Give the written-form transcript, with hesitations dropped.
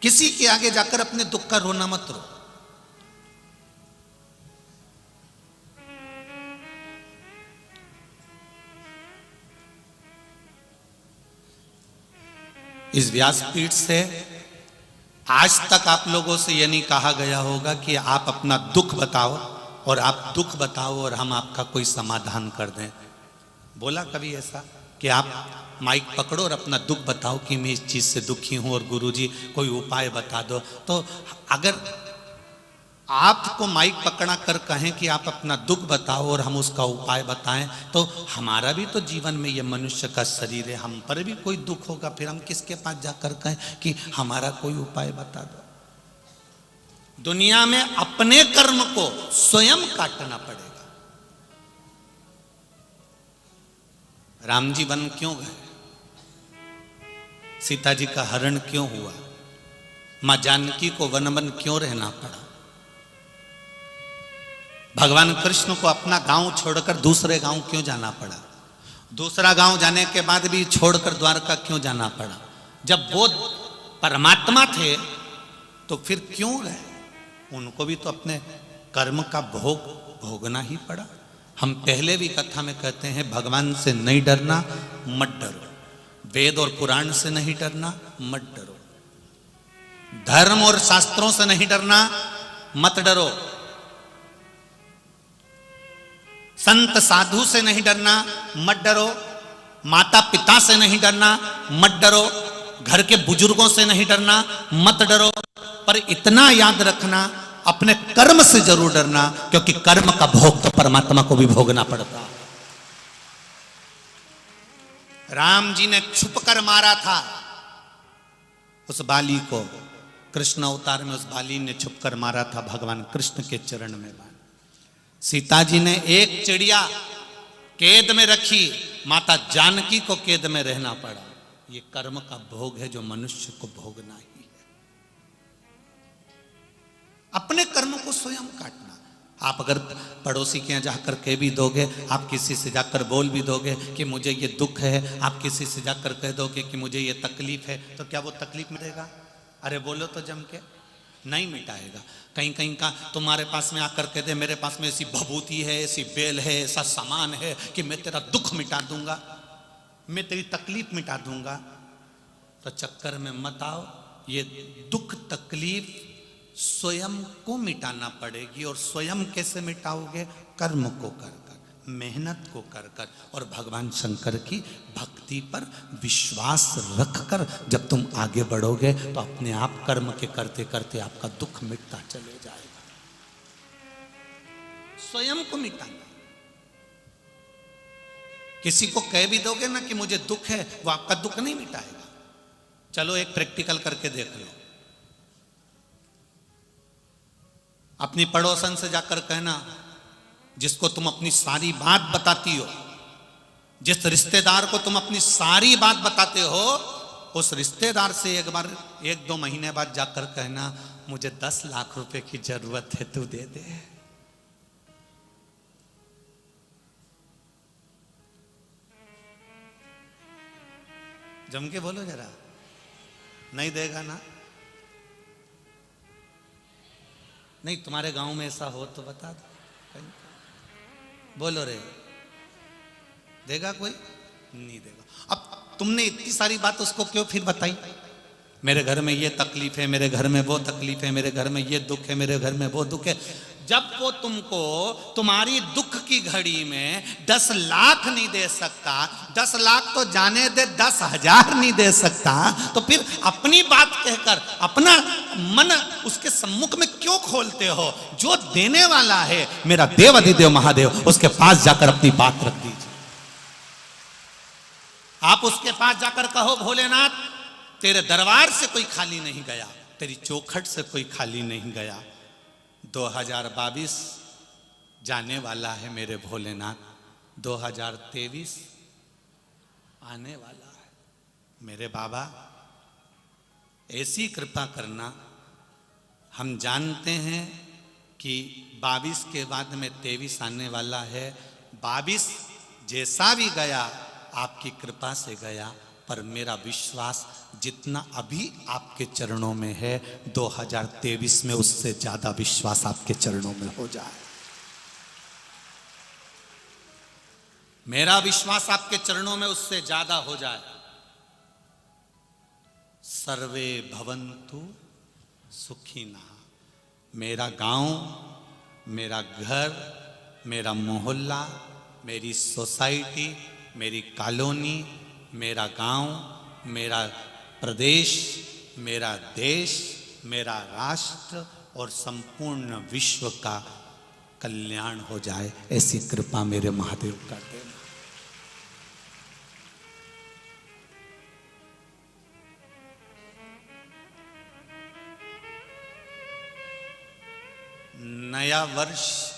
किसी के आगे जाकर अपने दुख का रोना मत रो। इस व्यासपीठ से आज तक आप लोगों से यह नहीं कहा गया होगा कि आप अपना दुख बताओ और आप दुख बताओ और हम आपका कोई समाधान कर दें। बोला कभी ऐसा कि आप माइक पकड़ो और अपना दुख बताओ कि मैं इस चीज से दुखी हूं और गुरुजी कोई उपाय बता दो। तो अगर आपको माइक पकड़ा कर कहें कि आप अपना दुख बताओ और हम उसका उपाय बताएं, तो हमारा भी तो जीवन में ये मनुष्य का शरीर है, हम पर भी कोई दुख होगा, फिर हम किसके पास जाकर कहें कि हमारा कोई उपाय बता दो। दुनिया में अपने कर्म को स्वयं काटना पड़ेगा। राम जी वन क्यों गए? सीता जी का हरण क्यों हुआ? मां जानकी को वन वन क्यों रहना पड़ा? भगवान कृष्ण को अपना गांव छोड़कर दूसरे गांव क्यों जाना पड़ा? दूसरा गांव जाने के बाद भी छोड़कर द्वारका क्यों जाना पड़ा? जब वो परमात्मा थे तो फिर क्यों रहे? उनको भी तो अपने कर्म का भोगना ही पड़ा। हम पहले भी कथा में कहते हैं भगवान से नहीं डरना, मत डरो। वेद और पुराण से नहीं डरना, मत डरो। धर्म और शास्त्रों से नहीं डरना, मत डरो। संत साधु से नहीं डरना, मत डरो। माता पिता से नहीं डरना, मत डरो। घर के बुजुर्गों से नहीं डरना, मत डरो। पर इतना याद रखना, अपने कर्म से जरूर डरना, क्योंकि कर्म का भोग तो परमात्मा को भी भोगना पड़ता। राम जी ने छुप कर मारा था उस बाली को, कृष्ण अवतार में उस बाली ने छुप कर मारा था भगवान कृष्ण के चरण में। सीता जी ने एक चिड़िया कैद में रखी, माता जानकी को कैद में रहना पड़ा। ये कर्म का भोग है जो मनुष्य को भोगना ही है। अपने कर्म को स्वयं काटना। आप अगर पड़ोसी के यहाँ जाकर कह भी दोगे, आप किसी से जाकर बोल भी दोगे कि मुझे ये दुख है, आप किसी से जाकर कह दोगे कि मुझे ये तकलीफ है, तो क्या वो तकलीफ मिटेगा? अरे बोलो तो जम के, नहीं मिटाएगा। कहीं कहीं का तुम्हारे पास में आकर कह दे मेरे पास में ऐसी भभूति है, ऐसी बेल है, ऐसा सामान है कि मैं तेरा दुख मिटा दूंगा, मैं तेरी तकलीफ मिटा दूंगा, तो चक्कर में मत आओ। ये दुख तकलीफ स्वयं को मिटाना पड़ेगी। और स्वयं कैसे मिटाओगे? कर्म को कर कर, मेहनत को कर कर, और भगवान शंकर की भक्ति पर विश्वास रखकर जब तुम आगे बढ़ोगे तो अपने आप कर्म के करते करते आपका दुख मिटता चले जाएगा। स्वयं को मिटाना। किसी को कह भी दोगे ना कि मुझे दुख है, वो आपका दुख नहीं मिटाएगा। चलो एक प्रैक्टिकल करके देख लो। अपनी पड़ोसन से जाकर कहना, जिसको तुम अपनी सारी बात बताती हो, जिस रिश्तेदार को तुम अपनी सारी बात बताते हो, उस रिश्तेदार से एक बार 1-2 महीने बाद जाकर कहना मुझे 10 लाख रुपए की जरूरत है, तू दे दे। जम के बोलो जरा। नहीं देगा ना? नहीं, तुम्हारे गांव में ऐसा हो तो बता दो। बोलो रे, देगा कोई? नहीं देगा। अब तुमने इतनी सारी बात उसको क्यों फिर बताई? मेरे घर में ये तकलीफ है, मेरे घर में वो तकलीफ है, मेरे घर में ये दुख है, मेरे घर में वो दुख है। जब वो तुमको तुम्हारी दुख की घड़ी में 10 लाख नहीं दे सकता, 10 लाख तो जाने दे 10,000 नहीं दे सकता, तो फिर अपनी बात कहकर अपना मन उसके सम्मुख में क्यों खोलते हो? जो देने वाला है मेरा देव अधिदेव महादेव, उसके पास जाकर अपनी बात रख दीजिए। आप उसके पास जाकर कहो भोलेनाथ तेरे दरबार से कोई खाली नहीं गया, तेरी चौखट से कोई खाली नहीं गया। 2022 जाने वाला है मेरे भोलेनाथ, 2023 आने वाला है। मेरे बाबा ऐसी कृपा करना। हम जानते हैं कि 22 के बाद में 23 आने वाला है। 22 जैसा भी गया आपकी कृपा से गया, पर मेरा विश्वास जितना अभी आपके चरणों में है 2023 में उससे ज्यादा विश्वास आपके चरणों में हो जाए। मेरा विश्वास आपके चरणों में उससे ज्यादा हो जाए। सर्वे भवन्तु सुखिनः। मेरा गांव, मेरा घर, मेरा मोहल्ला, मेरी सोसाइटी, मेरी कॉलोनी, मेरा गांव, मेरा प्रदेश, मेरा देश, मेरा राष्ट्र और संपूर्ण विश्व का कल्याण हो जाए, ऐसी कृपा मेरे महादेव कर देना। नया वर्ष